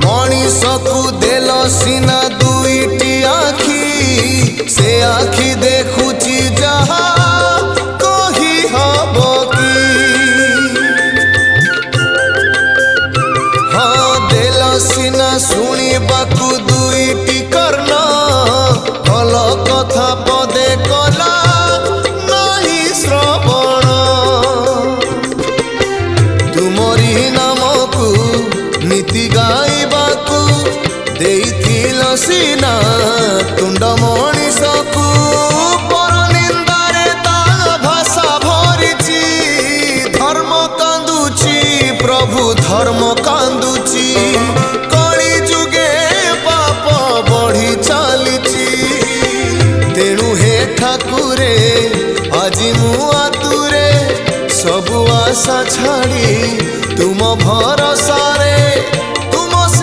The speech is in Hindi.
मनीषकु देल सीना दुईटी आखि से आखि देखुची जहा कही हब कि हाँ देल सीना शुणिबाकु दुईटी कर्ण भल कथा पदे कला नहीं श्रवण तुमरी नामकु नीति गाइबाकु देइथिल सीना तुंडमणि